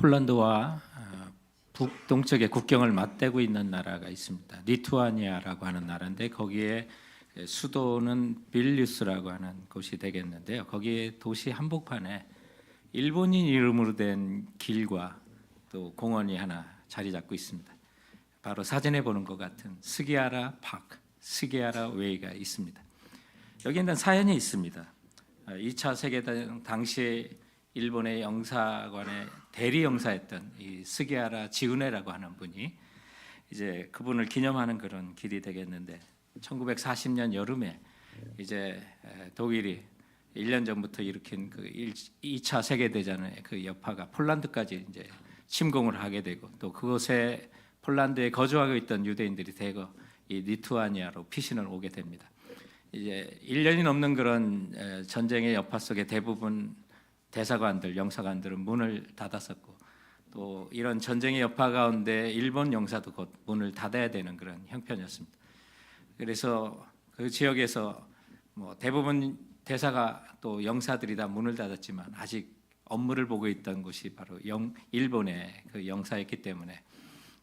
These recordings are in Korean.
폴란드와 북동쪽의 국경을 맞대고 있는 나라가 있습니다. 리투아니아라고 하는 나라인데 거기에 수도는 빌뉴스라고 하는 곳이 되겠는데요. 거기에 도시 한복판에 일본인 이름으로 된 길과 또 공원이 하나 자리 잡고 있습니다. 바로 사진에 보는 것 같은 스기하라 파크, 스기하라 웨이가 있습니다. 여기에는 사연이 있습니다. 2차 세계대전 당시에 일본의 영사관의 대리 영사였던 이 스기하라 지우네라고 하는 분이 이제 그분을 기념하는 그런 길이 되겠는데 1940년 여름에 이제 독일이 1년 전부터 일으킨 그 2차 세계대전의 그 여파가 폴란드까지 이제 침공을 하게 되고 또 그곳에 폴란드에 거주하고 있던 유대인들이 대거 이 리투아니아로 피신을 오게 됩니다. 이제 1년이 넘는 그런 전쟁의 여파 속에 대부분 대사관들, 영사관들은 문을 닫았었고 또 이런 전쟁의 여파 가운데 일본 영사도 곧 문을 닫아야 되는 그런 형편이었습니다. 그래서 그 지역에서 뭐 대부분 대사가 또 영사들이 다 문을 닫았지만 아직 업무를 보고 있던 곳이 바로 일본의 그 영사였기 때문에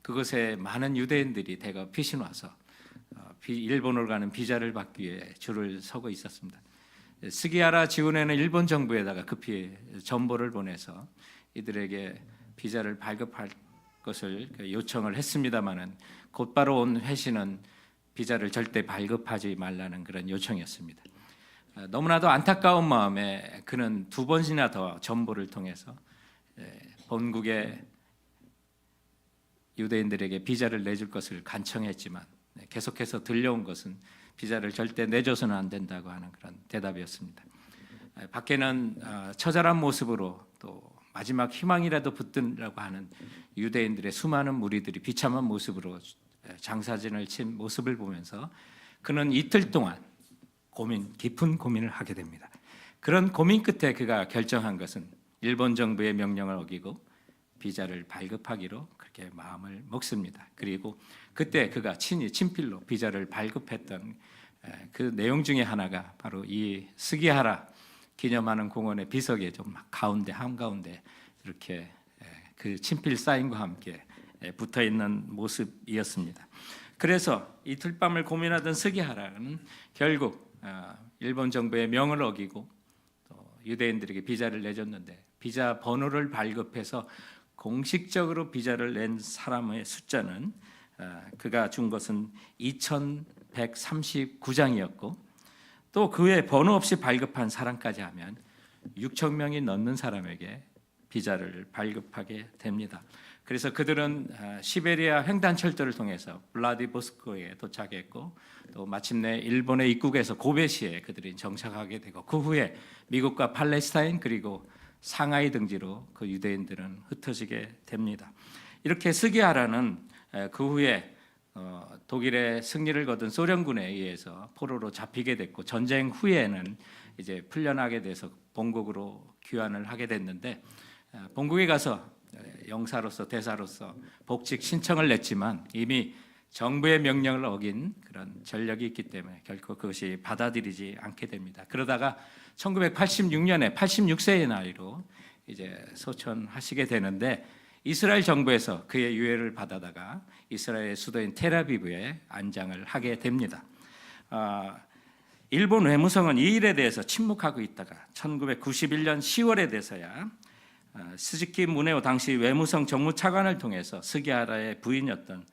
그곳에 많은 유대인들이 대거 피신 와서 일본으로 가는 비자를 받기 위해 줄을 서고 있었습니다. 스기하라 지우네는 일본 정부에다가 급히 전보를 보내서 이들에게 비자를 발급할 것을 요청을 했습니다마는 곧바로 온 회신은 비자를 절대 발급하지 말라는 그런 요청이었습니다. 너무나도 안타까운 마음에 그는 두 번이나 더 전보를 통해서 본국의 유대인들에게 비자를 내줄 것을 간청했지만 계속해서 들려온 것은 비자를 절대 내줘서는 안 된다고 하는 그런 대답이었습니다. 밖에는 처절한 모습으로 또 마지막 희망이라도 붙들라고 하는 유대인들의 수많은 무리들이 비참한 모습으로 장사진을 친 모습을 보면서 그는 이틀 동안 깊은 고민을 하게 됩니다. 그런 고민 끝에 그가 결정한 것은 일본 정부의 명령을 어기고 비자를 발급하기로 그렇게 마음을 먹습니다. 그리고 그때 그가 친히 친필로 비자를 발급했던 그 내용 중에 하나가 바로 이 스기하라 기념하는 공원의 비석에 좀 가운데 한가운데 이렇게 그 친필 사인과 함께 붙어 있는 모습이었습니다. 그래서 이틀 밤을 고민하던 스기하라는 결국 일본 정부의 명을 어기고 또 유대인들에게 비자를 내줬는데 비자 번호를 발급해서 공식적으로 비자를 낸 사람의 숫자는 그가 준 것은 2139장이었고 또 그 외에 번호 없이 발급한 사람까지 하면 6천 명이 넘는 사람에게 비자를 발급하게 됩니다. 그래서 그들은 시베리아 횡단철도를 통해서 블라디보스토크에 도착했고 또 마침내 일본의 입국에서 고베시에 그들이 정착하게 되고 그 후에 미국과 팔레스타인 그리고 상하이 등지로 그 유대인들은 흩어지게 됩니다. 이렇게 스기하라는 그 후에 독일의 승리를 거둔 소련군에 의해서 포로로 잡히게 됐고 전쟁 후에는 이제 풀려나게 돼서 본국으로 귀환을 하게 됐는데 본국에 가서 영사로서 대사로서 복직 신청을 냈지만 이미 정부의 명령을 어긴 그런 전력이 있기 때문에 결코 그것이 받아들이지 않게 됩니다. 그러다가 1986년에 86세의 나이로 이제 소천하시게 되는데 이스라엘 정부에서 그의 유해를 받아다가 이스라엘 수도인 텔아비브에 안장을 하게 됩니다. 일본 외무성은 이 일에 대해서 침묵하고 있다가 1991년 10월에 돼서야 스즈키 무네오 당시 외무성 정무차관을 통해서 스기하라의 부인이었던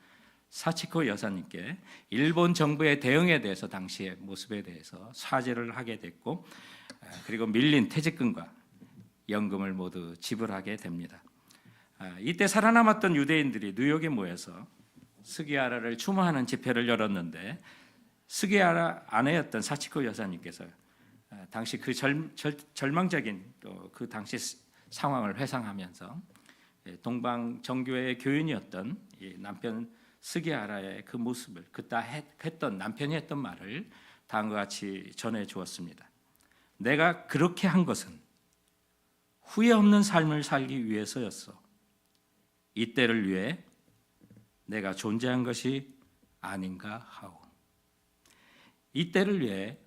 사치코 여사님께 일본 정부의 대응에 대해서 당시의 모습에 대해서 사죄를 하게 됐고 그리고 밀린 퇴직금과 연금을 모두 지불하게 됩니다. 이때 살아남았던 유대인들이 뉴욕에 모여서 스기하라를 추모하는 집회를 열었는데 스기하라 아내였던 사치코 여사님께서 당시 그 절망적인 또 그 당시 상황을 회상하면서 동방 정교회의 교인이었던 이 남편 스기하라의 그 모습을 그때 했던 남편이 했던 말을 다음과 같이 전해 주었습니다. 내가 그렇게 한 것은 후회 없는 삶을 살기 위해서였어. 이때를 위해 내가 존재한 것이 아닌가 하오. 이때를 위해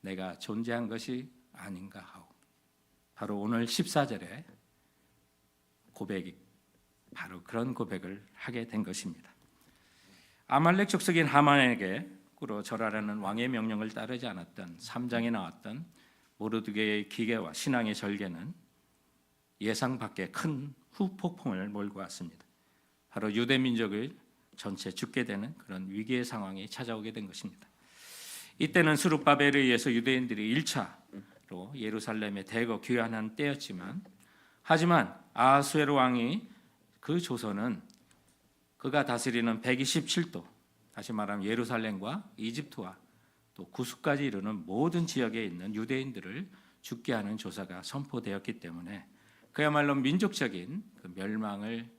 내가 존재한 것이 아닌가 하오. 바로 오늘 14절에 고백이 바로 그런 고백을 하게 된 것입니다. 아말렉 족속인 하만에게 꾸로 절하라는 왕의 명령을 따르지 않았던 3장에 나왔던 모르드게의 기계와 신앙의 절개는 예상 밖의 큰 후폭풍을 몰고 왔습니다. 바로 유대 민족을 전체 죽게 되는 그런 위기의 상황이 찾아오게 된 것입니다. 이때는 스룹바벨에 의해서 유대인들이 1차로 예루살렘에 대거 귀환한 때였지만, 하지만 아하수에로 왕이 그 조선은 그가 다스리는 127도, 다시 말하면 예루살렘과 이집트와 또 구스까지 이르는 모든 지역에 있는 유대인들을 죽게 하는 조사가 선포되었기 때문에 그야말로 민족적인 그 멸망을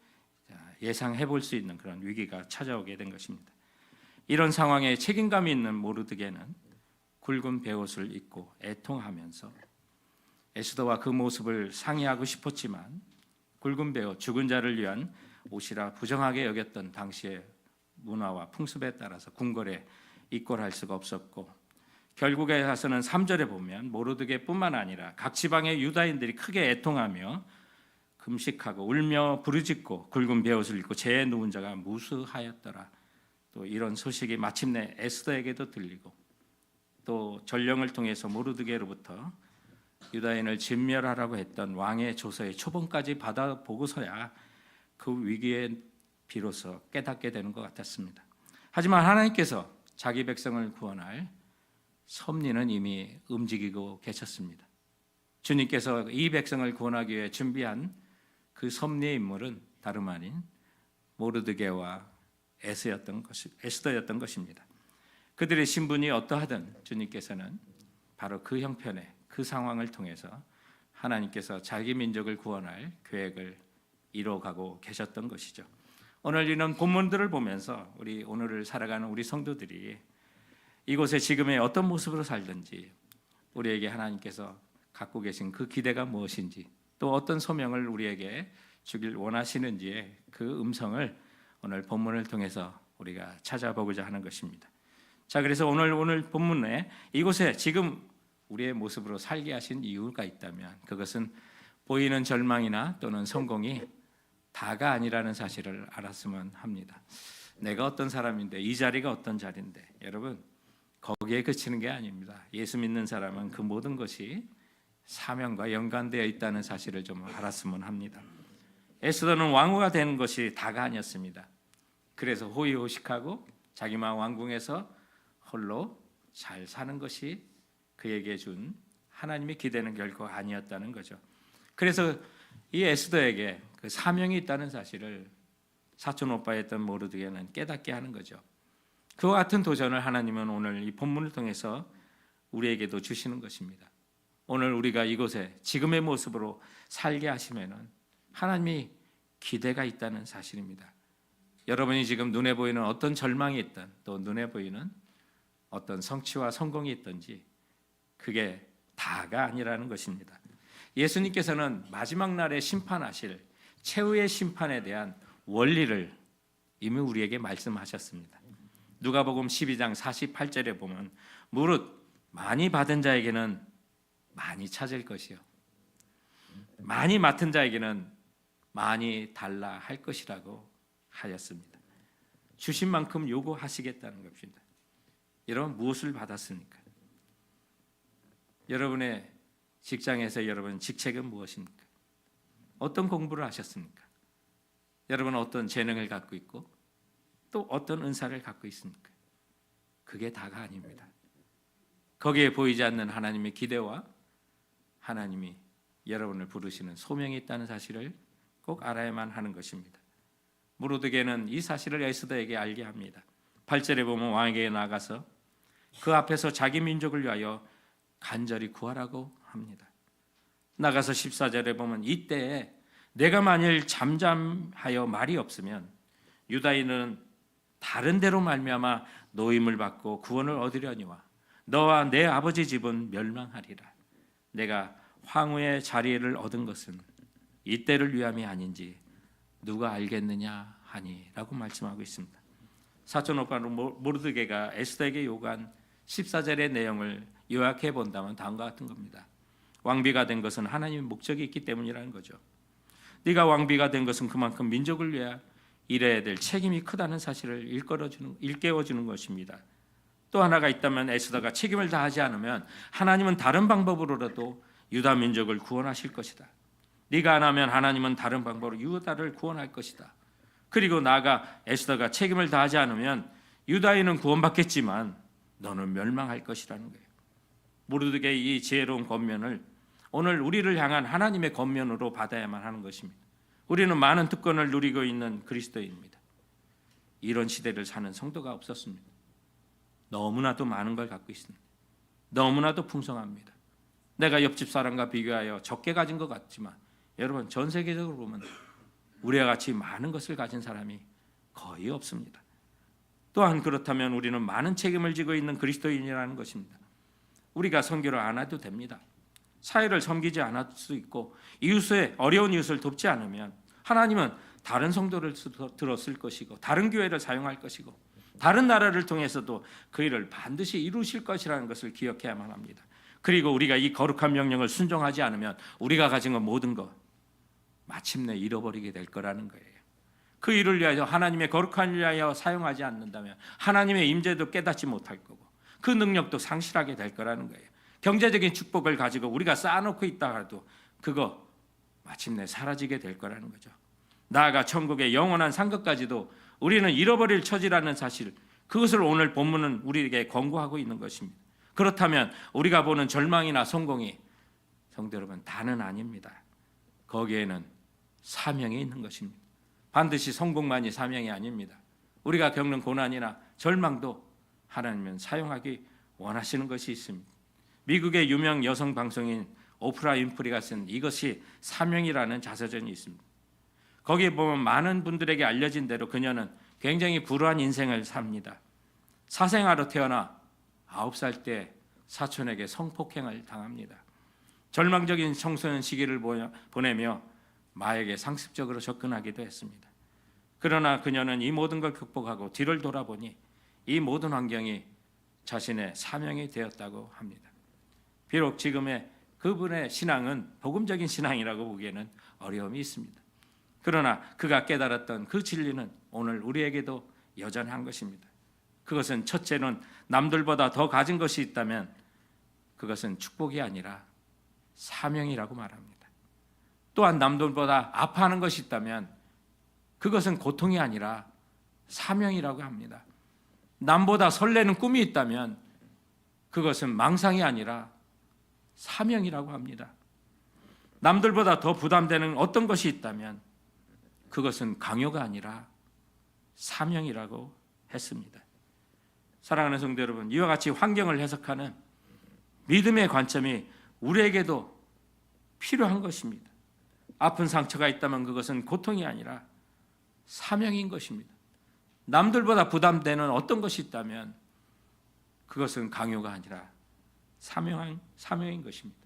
예상해 볼 수 있는 그런 위기가 찾아오게 된 것입니다. 이런 상황에 책임감이 있는 모르드게는 굵은 베옷을 입고 애통하면서 에스더와 그 모습을 상의하고 싶었지만 굵은 베옷, 죽은 자를 위한 옷이라 부정하게 여겼던 당시의 문화와 풍습에 따라서 궁궐에 입궐할 수가 없었고, 결국에 가서는 3절에 보면 모르드게뿐만 아니라 각 지방의 유다인들이 크게 애통하며 금식하고 울며 부르짖고 굵은 베옷을 입고 재에 누운 자가 무수하였더라. 또 이런 소식이 마침내 에스더에게도 들리고, 또 전령을 통해서 모르드게로부터 유다인을 진멸하라고 했던 왕의 조서의 초본까지 받아보고서야 그 위기에 비로소 깨닫게 되는 것 같았습니다. 하지만 하나님께서 자기 백성을 구원할 섭리는 이미 움직이고 계셨습니다. 주님께서 이 백성을 구원하기 위해 준비한 그 섭리의 인물은 다름 아닌 모르드게와 에스더였던 것입니다. 그들의 신분이 어떠하든 주님께서는 바로 그 형편에, 그 상황을 통해서 하나님께서 자기 민족을 구원할 계획을 이뤄가고 계셨던 것이죠. 오늘 이런 본문들을 보면서 우리 오늘을 살아가는 우리 성도들이 이곳에 지금의 어떤 모습으로 살든지 우리에게 하나님께서 갖고 계신 그 기대가 무엇인지, 또 어떤 소명을 우리에게 주길 원하시는지의 그 음성을 오늘 본문을 통해서 우리가 찾아보고자 하는 것입니다. 자, 그래서 오늘 본문에 이곳에 지금 우리의 모습으로 살게 하신 이유가 있다면 그것은 보이는 절망이나 또는 성공이 다가 아니라는 사실을 알았으면 합니다. 내가 어떤 사람인데, 이 자리가 어떤 자리인데, 여러분 거기에 그치는 게 아닙니다. 예수 믿는 사람은 그 모든 것이 사명과 연관되어 있다는 사실을 좀 알았으면 합니다. 에스더는 왕후가 되는 것이 다가 아니었습니다. 그래서 호의호식하고 자기만 왕궁에서 홀로 잘 사는 것이 그에게 준 하나님이 기대는 결코 아니었다는 거죠. 그래서 이 에스더에게 그 사명이 있다는 사실을 사촌 오빠였던 모르드게는 깨닫게 하는 거죠. 그와 같은 도전을 하나님은 오늘 이 본문을 통해서 우리에게도 주시는 것입니다. 오늘 우리가 이곳에 지금의 모습으로 살게 하시면은 하나님이 기대가 있다는 사실입니다. 여러분이 지금 눈에 보이는 어떤 절망이 있든, 또 눈에 보이는 어떤 성취와 성공이 있든지 그게 다가 아니라는 것입니다. 예수님께서는 마지막 날에 심판하실 최후의 심판에 대한 원리를 이미 우리에게 말씀하셨습니다. 누가복음 12장 48절에 보면 무릇 많이 받은 자에게는 많이 찾을 것이요, 많이 맡은 자에게는 많이 달라 할 것이라고 하였습니다. 주신 만큼 요구하시겠다는 것입니다. 여러분 무엇을 받았습니까? 여러분의 직장에서 여러분 직책은 무엇입니까? 어떤 공부를 하셨습니까? 여러분은 어떤 재능을 갖고 있고 또 어떤 은사를 갖고 있습니까? 그게 다가 아닙니다. 거기에 보이지 않는 하나님의 기대와 하나님이 여러분을 부르시는 소명이 있다는 사실을 꼭 알아야만 하는 것입니다. 모르드게는 이 사실을 에스더에게 알게 합니다. 8절에 보면 왕에게 나가서 그 앞에서 자기 민족을 위하여 간절히 구하라고 합니다. 나가서 14절에 보면 이때에 내가 만일 잠잠하여 말이 없으면 유다인은 다른 데로 말미암아 노임을 받고 구원을 얻으려니와 너와 내 아버지 집은 멸망하리라. 내가 황후의 자리를 얻은 것은 이때를 위함이 아닌지 누가 알겠느냐 하니 라고 말씀하고 있습니다. 사촌 오빠 모르드게가 에스더에게 요구한 14절의 내용을 요약해 본다면 다음과 같은 겁니다. 왕비가 된 것은 하나님의 목적이 있기 때문이라는 거죠. 네가 왕비가 된 것은 그만큼 민족을 위해 일해야 될 책임이 크다는 사실을 일깨워주는 것입니다. 또 하나가 있다면 에스더가 책임을 다하지 않으면 하나님은 다른 방법으로라도 유다 민족을 구원하실 것이다. 네가 안 하면 하나님은 다른 방법으로 유다를 구원할 것이다. 그리고 나아가 에스더가 책임을 다하지 않으면 유다인은 구원받겠지만 너는 멸망할 것이라는 거예요. 모르드게의 이 지혜로운 권면을 오늘 우리를 향한 하나님의 권면으로 받아야만 하는 것입니다. 우리는 많은 특권을 누리고 있는 그리스도인입니다. 이런 시대를 사는 성도가 없었습니다. 너무나도 많은 걸 갖고 있습니다. 너무나도 풍성합니다. 내가 옆집 사람과 비교하여 적게 가진 것 같지만 여러분, 전 세계적으로 보면 우리와 같이 많은 것을 가진 사람이 거의 없습니다. 또한 그렇다면 우리는 많은 책임을 지고 있는 그리스도인이라는 것입니다. 우리가 선교를 안 해도 됩니다. 사회를 섬기지 않을 수 있고 이웃의 어려운 이웃을 돕지 않으면 하나님은 다른 성도를 들었을 것이고 다른 교회를 사용할 것이고 다른 나라를 통해서도 그 일을 반드시 이루실 것이라는 것을 기억해야만 합니다. 그리고 우리가 이 거룩한 명령을 순종하지 않으면 우리가 가진 것 모든 것 마침내 잃어버리게 될 거라는 거예요. 그 일을 위하여 하나님의 거룩한 일을 위하여 사용하지 않는다면 하나님의 임재도 깨닫지 못할 거고 그 능력도 상실하게 될 거라는 거예요. 경제적인 축복을 가지고 우리가 쌓아놓고 있다 해도 그거 마침내 사라지게 될 거라는 거죠. 나아가 천국의 영원한 상급까지도 우리는 잃어버릴 처지라는 사실, 그것을 오늘 본문은 우리에게 권고하고 있는 것입니다. 그렇다면 우리가 보는 절망이나 성공이 성도 여러분 다는 아닙니다. 거기에는 사명이 있는 것입니다. 반드시 성공만이 사명이 아닙니다. 우리가 겪는 고난이나 절망도 하나님은 사용하기 원하시는 것이 있습니다. 미국의 유명 여성 방송인 오프라 윈프리가 쓴 이것이 사명이라는 자서전이 있습니다. 거기에 보면 많은 분들에게 알려진 대로 그녀는 굉장히 불우한 인생을 삽니다. 사생아로 태어나 9살 때 사촌에게 성폭행을 당합니다. 절망적인 청소년 시기를 보내며 마에게 상습적으로 접근하기도 했습니다. 그러나 그녀는 이 모든 걸 극복하고 뒤를 돌아보니 이 모든 환경이 자신의 사명이 되었다고 합니다. 비록 지금의 그분의 신앙은 복음적인 신앙이라고 보기에는 어려움이 있습니다. 그러나 그가 깨달았던 그 진리는 오늘 우리에게도 여전한 것입니다. 그것은 첫째는 남들보다 더 가진 것이 있다면 그것은 축복이 아니라 사명이라고 말합니다. 또한 남들보다 아파하는 것이 있다면 그것은 고통이 아니라 사명이라고 합니다. 남보다 설레는 꿈이 있다면 그것은 망상이 아니라 사명이라고 합니다. 남들보다 더 부담되는 어떤 것이 있다면 그것은 강요가 아니라 사명이라고 했습니다. 사랑하는 성도 여러분, 이와 같이 환경을 해석하는 믿음의 관점이 우리에게도 필요한 것입니다. 아픈 상처가 있다면 그것은 고통이 아니라 사명인 것입니다. 남들보다 부담되는 어떤 것이 있다면 그것은 강요가 아니라 사명인 것입니다.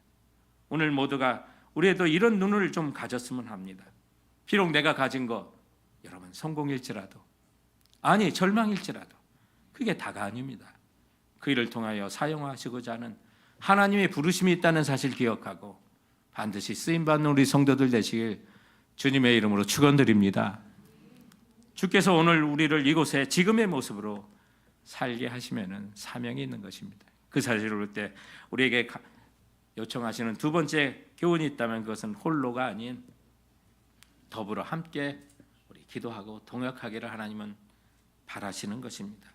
오늘 모두가 우리도 이런 눈을 좀 가졌으면 합니다. 비록 내가 가진 것 여러분 성공일지라도 아니 절망일지라도 그게 다가 아닙니다. 그 일을 통하여 사용하시고자 하는 하나님의 부르심이 있다는 사실 기억하고 반드시 쓰임받는 우리 성도들 되시길 주님의 이름으로 축원드립니다. 주께서 오늘 우리를 이곳에 지금의 모습으로 살게 하시면은 사명이 있는 것입니다. 그 사실을 볼 때 우리에게 요청하시는 두 번째 교훈이 있다면 그것은 홀로가 아닌 더불어 함께 우리 기도하고 동역하기를 하나님은 바라시는 것입니다.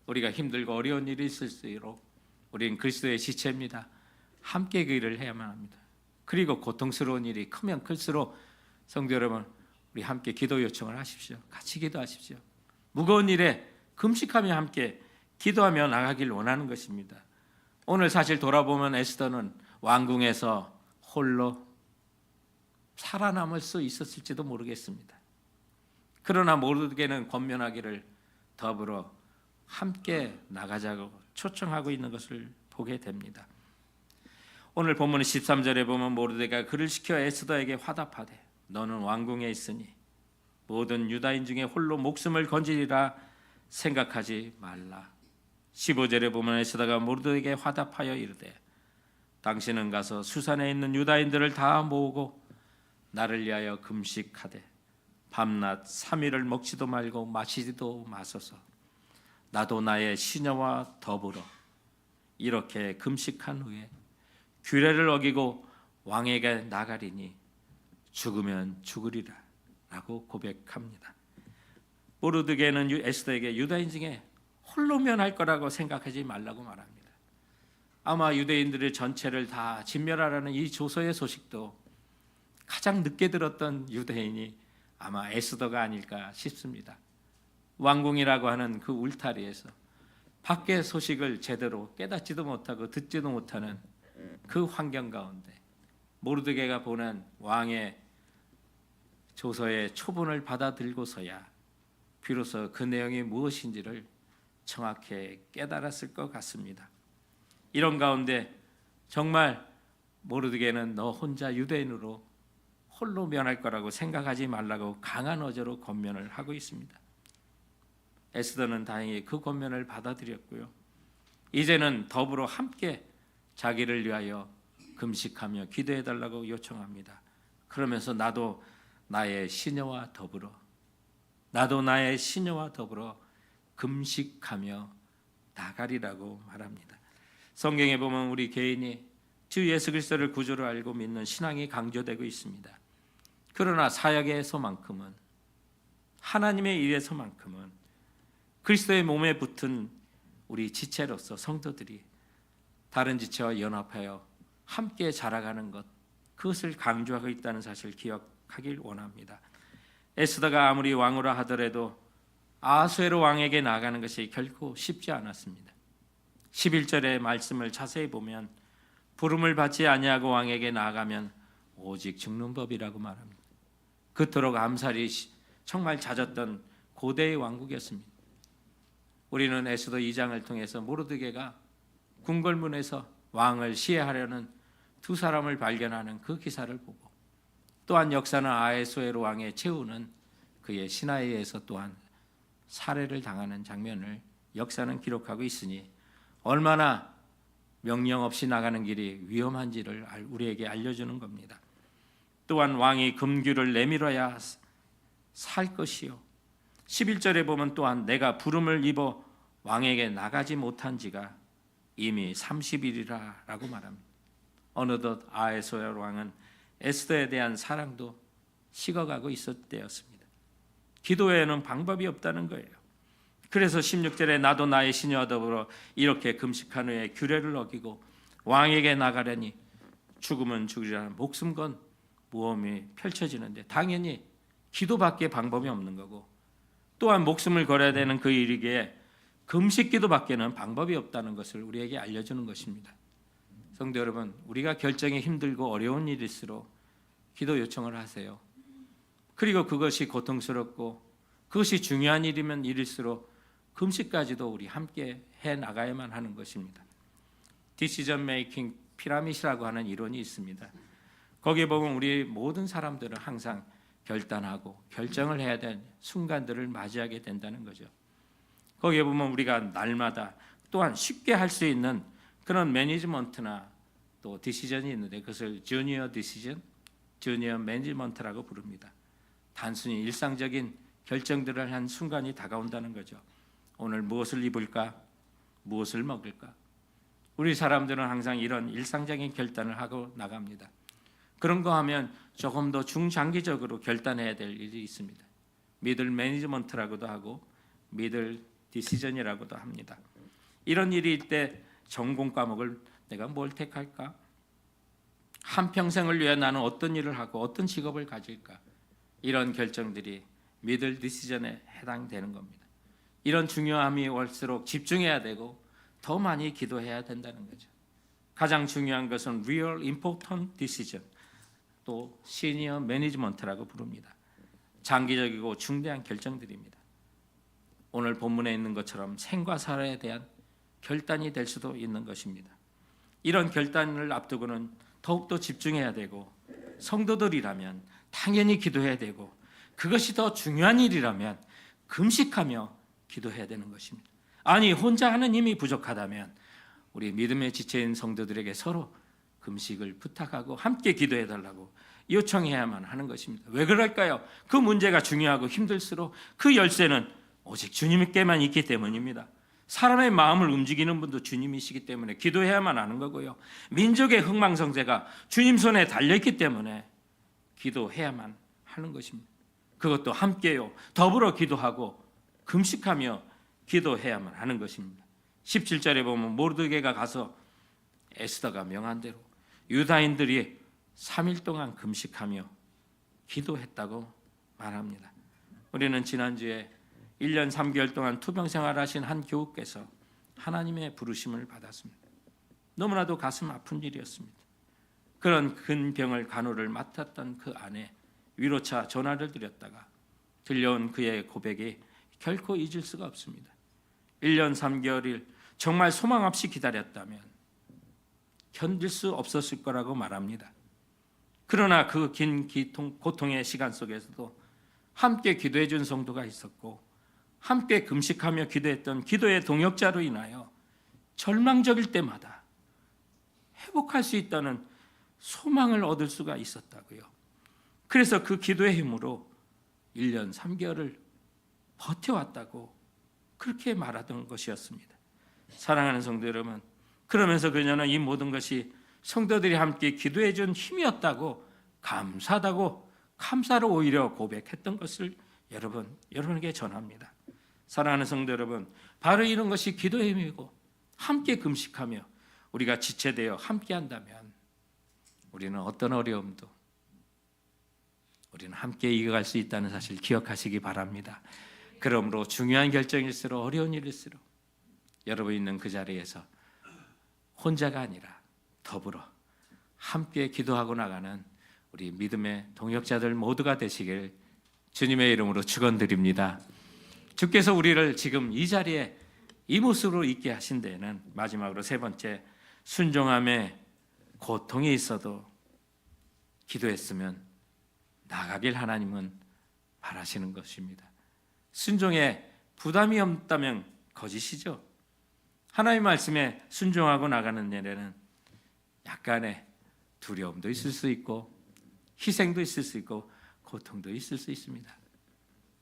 우리가 힘들고 어려운 일이 있을수록 우리는 그리스도의 지체입니다. 함께 그 일을 해야만 합니다. 그리고 고통스러운 일이 크면 클수록 성도 여러분 우리 함께 기도 요청을 하십시오. 같이 기도하십시오. 무거운 일에 금식하며 함께 기도하며 나가길 원하는 것입니다. 오늘 사실 돌아보면 에스더는 왕궁에서 홀로 살아남을 수 있었을지도 모르겠습니다. 그러나 모르드게는 권면하기를 더불어 함께 나가자고 초청하고 있는 것을 보게 됩니다. 오늘 본문 13절에 보면 모르드게가 그를 시켜 에스더에게 화답하되 너는 왕궁에 있으니 모든 유다인 중에 홀로 목숨을 건지리라 생각하지 말라. 15절에 보면 에스더가 모르드게에게 화답하여 이르되 당신은 가서 수산에 있는 유다인들을 다 모으고 나를 위하여 금식하되 밤낮 3일을 먹지도 말고 마시지도 마소서. 나도 나의 시녀와 더불어 이렇게 금식한 후에 규례를 어기고 왕에게 나가리니 죽으면 죽으리라 라고 고백합니다. 모르드게는 에스더에게 유다인 중에 홀로 면할 거라고 생각하지 말라고 말합니다. 아마 유대인들의 전체를 다 진멸하라는 이 조서의 소식도 가장 늦게 들었던 유대인이 아마 에스더가 아닐까 싶습니다. 왕궁이라고 하는 그 울타리에서 밖의 소식을 제대로 깨닫지도 못하고 듣지도 못하는 그 환경 가운데 모르드게가 보낸 왕의 조서의 초본을 받아들고서야 비로소 그 내용이 무엇인지를 정확히 깨달았을 것 같습니다. 이런 가운데 정말 모르드게는 너 혼자 유대인으로 홀로 면할 거라고 생각하지 말라고 강한 어조로 권면을 하고 있습니다. 에스더는 다행히 그 권면을 받아들였고요. 이제는 더불어 함께 자기를 위하여 금식하며 기도해달라고 요청합니다. 그러면서 나도 나의 시녀와 더불어 금식하며 나가리라고 말합니다. 성경에 보면 우리 개인이 주 예수 그리스도를 구주로 알고 믿는 신앙이 강조되고 있습니다. 그러나 사역에서만큼은, 하나님의 일에서만큼은 그리스도의 몸에 붙은 우리 지체로서 성도들이 다른 지체와 연합하여 함께 자라가는 것, 그것을 강조하고 있다는 사실을 기억하길 원합니다. 에스더가 아무리 왕으로 하더라도 아수에로 왕에게 나가는 것이 결코 쉽지 않았습니다. 11절의 말씀을 자세히 보면 부름을 받지 아니하고 왕에게 나아가면 오직 죽는 법이라고 말합니다. 그토록 암살이 정말 잦았던 고대의 왕국이었습니다. 우리는 에스더 2장을 통해서 모르드게가 궁궐문에서 왕을 시해하려는 두 사람을 발견하는 그 기사를 보고, 또한 역사는 아하수에로 왕의 최후는 그의 신하에 의해서 또한 살해를 당하는 장면을 역사는 기록하고 있으니 얼마나 명령 없이 나가는 길이 위험한지를 우리에게 알려주는 겁니다. 또한 왕이 금규를 내밀어야 살 것이요, 11절에 보면 또한 내가 부름을 입어 왕에게 나가지 못한 지가 이미 30일이라 라고 말합니다. 어느덧 아하수에로 왕은 에스더에 대한 사랑도 식어가고 있었을 때였습니다. 기도 외에는 방법이 없다는 거예요. 그래서 16절에 나도 나의 시녀와 더불어 이렇게 금식한 후에 규례를 어기고 왕에게 나가려니 죽으면 죽으리라. 목숨 건 모험이 펼쳐지는데 당연히 기도밖에 방법이 없는 거고, 또한 목숨을 걸어야 되는 그 일이기에 금식 기도밖에는 방법이 없다는 것을 우리에게 알려주는 것입니다. 성도 여러분, 우리가 결정이 힘들고 어려운 일일수록 기도 요청을 하세요. 그리고 그것이 고통스럽고 그것이 중요한 일이면 일일수록 금식까지도 우리 함께 해 나가야만 하는 것입니다. 디시전 메이킹 피라밋이라고 하는 이론이 있습니다. 거기에 보면 우리 모든 사람들은 항상 결단하고 결정을 해야 되는 순간들을 맞이하게 된다는 거죠. 거기에 보면 우리가 날마다 또한 쉽게 할 수 있는 그런 매니지먼트나 또 디시전이 있는데 그것을 주니어 디시전, 주니어 매니지먼트라고 부릅니다. 단순히 일상적인 결정들을 한 순간이 다가온다는 거죠. 오늘 무엇을 입을까? 무엇을 먹을까? 우리 사람들은 항상 이런 일상적인 결단을 하고 나갑니다. 그런 거 하면 조금 더 중장기적으로 결단해야 될 일이 있습니다. 미들 매니지먼트라고도 하고 미들 디시전이라고도 합니다. 이런 일일 때 전공 과목을 내가 뭘 택할까? 한평생을 위해 나는 어떤 일을 하고 어떤 직업을 가질까? 이런 결정들이 미들 디시전에 해당되는 겁니다. 이런 중요함이 올수록 집중해야 되고 더 많이 기도해야 된다는 거죠. 가장 중요한 것은 real important decision, 또 시니어 매니지먼트라고 부릅니다. 장기적이고 중대한 결정들입니다. 오늘 본문에 있는 것처럼 생과 사에 대한 결단이 될 수도 있는 것입니다. 이런 결단을 앞두고는 더욱더 집중해야 되고, 성도들이라면 당연히 기도해야 되고, 그것이 더 중요한 일이라면 금식하며 기도해야 되는 것입니다. 아니, 혼자 하는 힘이 부족하다면 우리 믿음의 지체인 성도들에게 서로 금식을 부탁하고 함께 기도해 달라고 요청해야만 하는 것입니다. 왜 그럴까요? 그 문제가 중요하고 힘들수록 그 열쇠는 오직 주님께만 있기 때문입니다. 사람의 마음을 움직이는 분도 주님이시기 때문에 기도해야만 하는 거고요. 민족의 흥망성쇠가 주님 손에 달려있기 때문에 기도해야만 하는 것입니다. 그것도 함께요. 더불어 기도하고 금식하며 기도해야만 하는 것입니다. 17절에 보면 모르드게가 가서 에스더가 명한 대로 유다인들이 3일 동안 금식하며 기도했다고 말합니다. 우리는 지난주에 1년 3개월 동안 투병 생활하신 한 교우께서 하나님의 부르심을 받았습니다. 너무나도 가슴 아픈 일이었습니다. 그런 큰 병을 간호를 맡았던 그 아내 위로차 전화를 드렸다가 들려온 그의 고백이 결코 잊을 수가 없습니다. 1년 3개월일 정말 소망 없이 기다렸다면 견딜 수 없었을 거라고 말합니다. 그러나 그 긴 고통의 시간 속에서도 함께 기도해 준 성도가 있었고 함께 금식하며 기도했던 기도의 동역자로 인하여 절망적일 때마다 회복할 수 있다는 소망을 얻을 수가 있었다고요. 그래서 그 기도의 힘으로 1년 3개월을 버텨왔다고 그렇게 말하던 것이었습니다. 사랑하는 성도 여러분, 그러면서 그녀는 이 모든 것이 성도들이 함께 기도해 준 힘이었다고 감사하다고 감사로 오히려 고백했던 것을 여러분에게 전합니다. 사랑하는 성도 여러분, 바로 이런 것이 기도의 힘이고 함께 금식하며 우리가 지체되어 함께 한다면 우리는 어떤 어려움도 우리는 함께 이겨갈 수 있다는 사실 기억하시기 바랍니다. 그러므로 중요한 결정일수록 어려운 일일수록 여러분 있는 그 자리에서 혼자가 아니라 더불어 함께 기도하고 나가는 우리 믿음의 동역자들 모두가 되시길 주님의 이름으로 축원드립니다. 주께서 우리를 지금 이 자리에 이 모습으로 있게 하신 데에는 마지막으로 세 번째, 순종함에 고통이 있어도 기도했으면 나가길 하나님은 바라시는 것입니다. 순종에 부담이 없다면 거짓이죠. 하나님의 말씀에 순종하고 나가는 일에는 약간의 두려움도 있을 수 있고 희생도 있을 수 있고 고통도 있을 수 있습니다.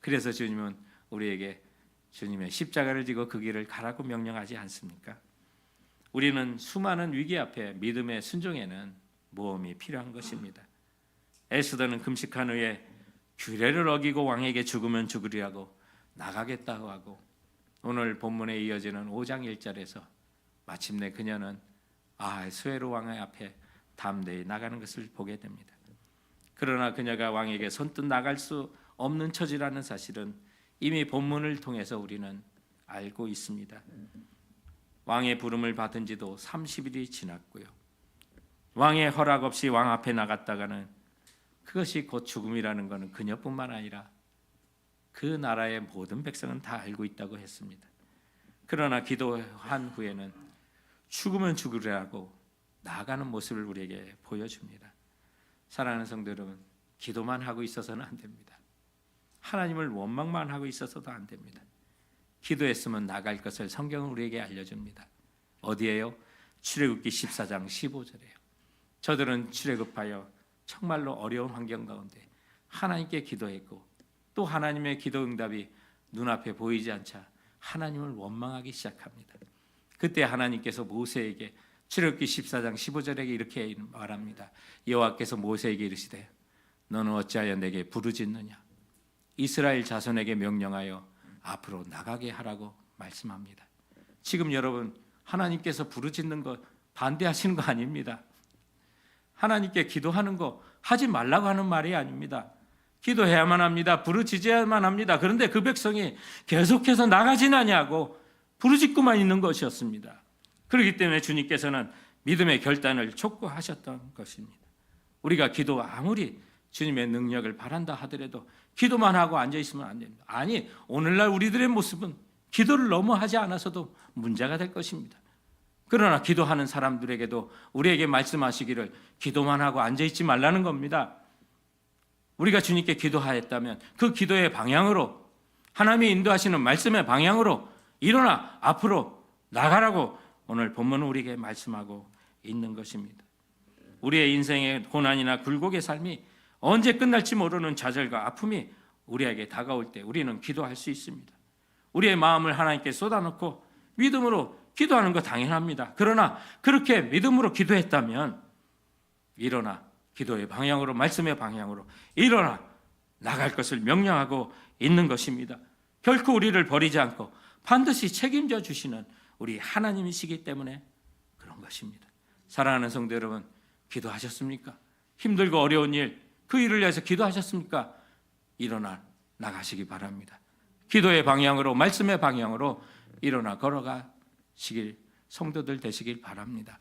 그래서 주님은 우리에게 주님의 십자가를 지고 그 길을 가라고 명령하지 않습니까? 우리는 수많은 위기 앞에 믿음의 순종에는 모험이 필요한 것입니다. 에스더는 금식한 후에 규례를 어기고 왕에게 죽으면 죽으리라고 나가겠다고 하고 오늘 본문에 이어지는 5장 1절에서 마침내 그녀는 아하수에로 왕의 앞에 담대히 나가는 것을 보게 됩니다. 그러나 그녀가 왕에게 선뜻 나갈 수 없는 처지라는 사실은 이미 본문을 통해서 우리는 알고 있습니다. 왕의 부름을 받은 지도 30일이 지났고요. 왕의 허락 없이 왕 앞에 나갔다가는 그것이 곧 죽음이라는 것은 그녀뿐만 아니라 그 나라의 모든 백성은 다 알고 있다고 했습니다. 그러나 기도한 후에는 죽으면 죽으리라고 나아가는 모습을 우리에게 보여줍니다. 사랑하는 성도 여러분, 기도만 하고 있어서는 안 됩니다. 하나님을 원망만 하고 있어서도 안 됩니다. 기도했으면 나갈 것을 성경은 우리에게 알려줍니다. 어디에요? 출애굽기 14장 15절에요. 저들은 출애굽하여 정말로 어려운 환경 가운데 하나님께 기도했고 또 하나님의 기도 응답이 눈앞에 보이지 않자 하나님을 원망하기 시작합니다. 그때 하나님께서 모세에게 출애굽기 14장 15절에 이렇게 말합니다. 여호와께서 모세에게 이르시되 너는 어찌하여 내게 부르짖느냐? 이스라엘 자손에게 명령하여 앞으로 나가게 하라고 말씀합니다. 지금 여러분 하나님께서 부르짖는 거 반대하시는 거 아닙니다. 하나님께 기도하는 거 하지 말라고 하는 말이 아닙니다. 기도해야만 합니다. 부르짖어야만 합니다. 그런데 그 백성이 계속해서 나가진 아니하고 부르짖고만 있는 것이었습니다. 그렇기 때문에 주님께서는 믿음의 결단을 촉구하셨던 것입니다. 우리가 기도 아무리 주님의 능력을 바란다 하더라도 기도만 하고 앉아있으면 안 됩니다. 아니, 오늘날 우리들의 모습은 기도를 너무 하지 않아서도 문제가 될 것입니다. 그러나 기도하는 사람들에게도 우리에게 말씀하시기를 기도만 하고 앉아있지 말라는 겁니다. 우리가 주님께 기도하였다면 그 기도의 방향으로 하나님이 인도하시는 말씀의 방향으로 일어나 앞으로 나가라고 오늘 본문은 우리에게 말씀하고 있는 것입니다. 우리의 인생의 고난이나 굴곡의 삶이 언제 끝날지 모르는 좌절과 아픔이 우리에게 다가올 때 우리는 기도할 수 있습니다. 우리의 마음을 하나님께 쏟아놓고 믿음으로 기도하는 거 당연합니다. 그러나 그렇게 믿음으로 기도했다면 일어나 기도의 방향으로, 말씀의 방향으로 일어나 나갈 것을 명령하고 있는 것입니다. 결코 우리를 버리지 않고 반드시 책임져 주시는 우리 하나님이시기 때문에 그런 것입니다. 사랑하는 성도 여러분, 기도하셨습니까? 힘들고 어려운 일, 그 일을 위해서 기도하셨습니까? 일어나 나가시기 바랍니다. 기도의 방향으로, 말씀의 방향으로 일어나 걸어가시길, 성도들 되시길 바랍니다.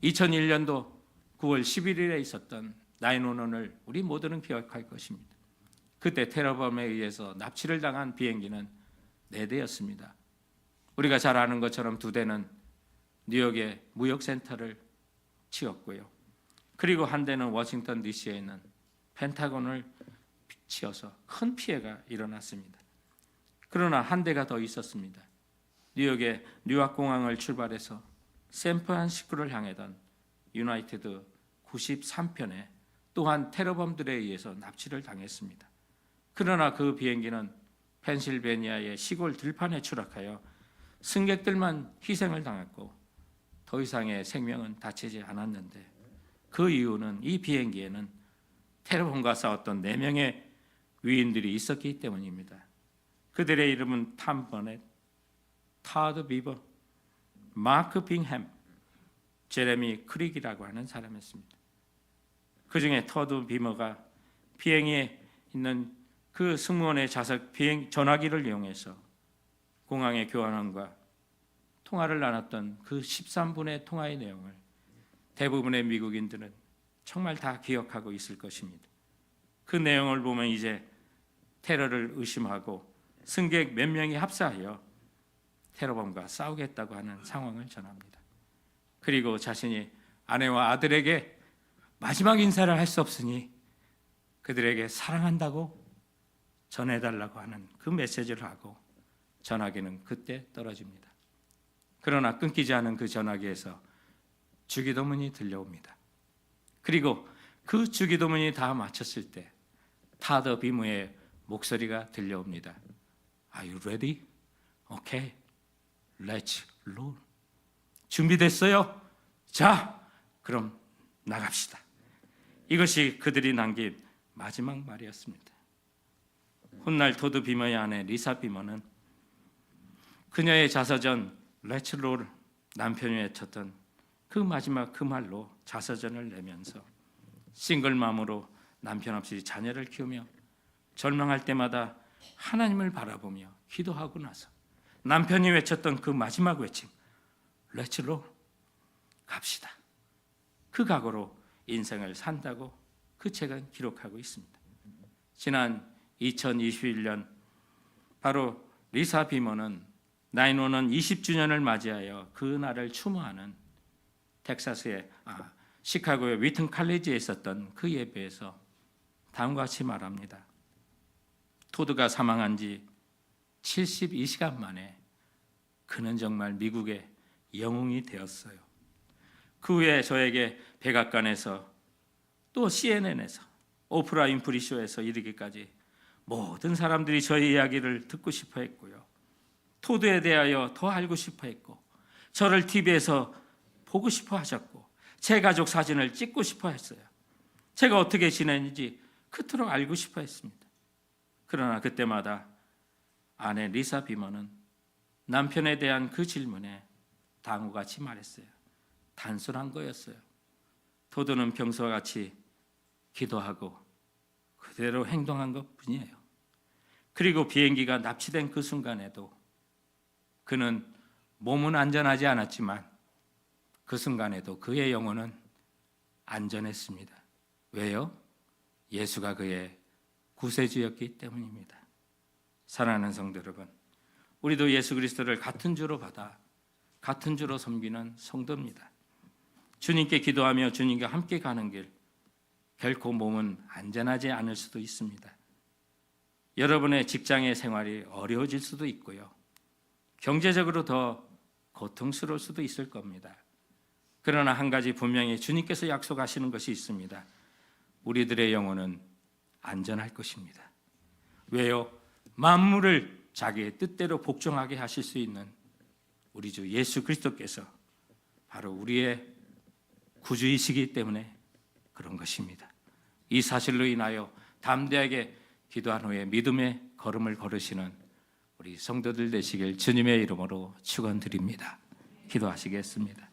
2001년도 9월 11일에 있었던 9/11을 우리 모두는 기억할 것입니다. 그때 테러범에 의해서 납치를 당한 비행기는 4대였습니다. 우리가 잘 아는 것처럼 2대는 뉴욕의 무역센터를 치었고요. 그리고 한 대는 워싱턴 DC에 있는 펜타곤을 치어서 큰 피해가 일어났습니다. 그러나 한 대가 더 있었습니다. 뉴욕의 뉴아크공항을 출발해서 샌프란시스코를 향하던 유나이티드 93편에 또한 테러범들에 의해서 납치를 당했습니다. 그러나 그 비행기는 펜실베니아의 시골 들판에 추락하여 승객들만 희생을 당했고 더 이상의 생명은 다치지 않았는데, 그 이유는 이 비행기에는 테러범과 싸웠던 4명의 위인들이 있었기 때문입니다. 그들의 이름은 탐 버넷, 타드 비버, 마크 빙햄, 제레미 크릭이라고 하는 사람이었습니다. 그 중에 터드 비머가 비행기에 있는 그 승무원의 좌석 비행 전화기를 이용해서 공항의 교환원과 통화를 나눴던 그 13분의 통화의 내용을 대부분의 미국인들은 정말 다 기억하고 있을 것입니다. 그 내용을 보면 이제 테러를 의심하고 승객 몇 명이 합사하여 테러범과 싸우겠다고 하는 상황을 전합니다. 그리고 자신이 아내와 아들에게 마지막 인사를 할 수 없으니 그들에게 사랑한다고 전해달라고 하는 그 메시지를 하고 전화기는 그때 떨어집니다. 그러나 끊기지 않은 그 전화기에서 주기도문이 들려옵니다. 그리고 그 주기도문이 다 마쳤을 때 타더 비무의 목소리가 들려옵니다. Are you ready? Okay, let's roll. 준비됐어요? 자, 그럼 나갑시다. 이것이 그들이 남긴 마지막 말이었습니다. 훗날 토드 비머의 아내 리사 비머는 그녀의 자서전 Let's Roll, 남편이 외쳤던 그 마지막 그 말로 자서전을 내면서 싱글맘으로 남편 없이 자녀를 키우며 절망할 때마다 하나님을 바라보며 기도하고 나서 남편이 외쳤던 그 마지막 외침, Let's Roll, 갑시다. 그 각오로 인생을 산다고 그 책은 기록하고 있습니다. 지난 2021년 바로 리사 비머는 9/11 20주년을 맞이하여 그 날을 추모하는 텍사스의 시카고의 위튼 칼리지에 있었던 그 예배에서 다음과 같이 말합니다. 토드가 사망한 지 72시간 만에 그는 정말 미국의 영웅이 되었어요. 그 후에 저에게 백악관에서 또 CNN에서 오프라 윈프리 쇼에서 이르기까지 모든 사람들이 저의 이야기를 듣고 싶어 했고요. 토드에 대하여 더 알고 싶어 했고 저를 TV에서 보고 싶어 하셨고 제 가족 사진을 찍고 싶어 했어요. 제가 어떻게 지내는지 그토록 알고 싶어 했습니다. 그러나 그때마다 아내 리사 비머는 남편에 대한 그 질문에 다음과 같이 말했어요. 단순한 거였어요. 토드는 평소와 같이 기도하고 그대로 행동한 것뿐이에요. 그리고 비행기가 납치된 그 순간에도 그는 몸은 안전하지 않았지만 그 순간에도 그의 영혼은 안전했습니다. 왜요? 예수가 그의 구세주였기 때문입니다. 사랑하는 성도 여러분, 우리도 예수 그리스도를 같은 주로 받아 같은 주로 섬기는 성도입니다. 주님께 기도하며 주님과 함께 가는 길, 결코 몸은 안전하지 않을 수도 있습니다. 여러분의 직장의 생활이 어려워질 수도 있고요. 경제적으로 더 고통스러울 수도 있을 겁니다. 그러나 한 가지 분명히 주님께서 약속하시는 것이 있습니다. 우리들의 영혼은 안전할 것입니다. 왜요? 만물을 자기의 뜻대로 복종하게 하실 수 있는 우리 주 예수 그리스도께서 바로 우리의 구주이시기 때문에 그런 것입니다. 이 사실로 인하여 담대하게 기도한 후에 믿음의 걸음을 걸으시는 우리 성도들 되시길 주님의 이름으로 축원드립니다. 기도하시겠습니다.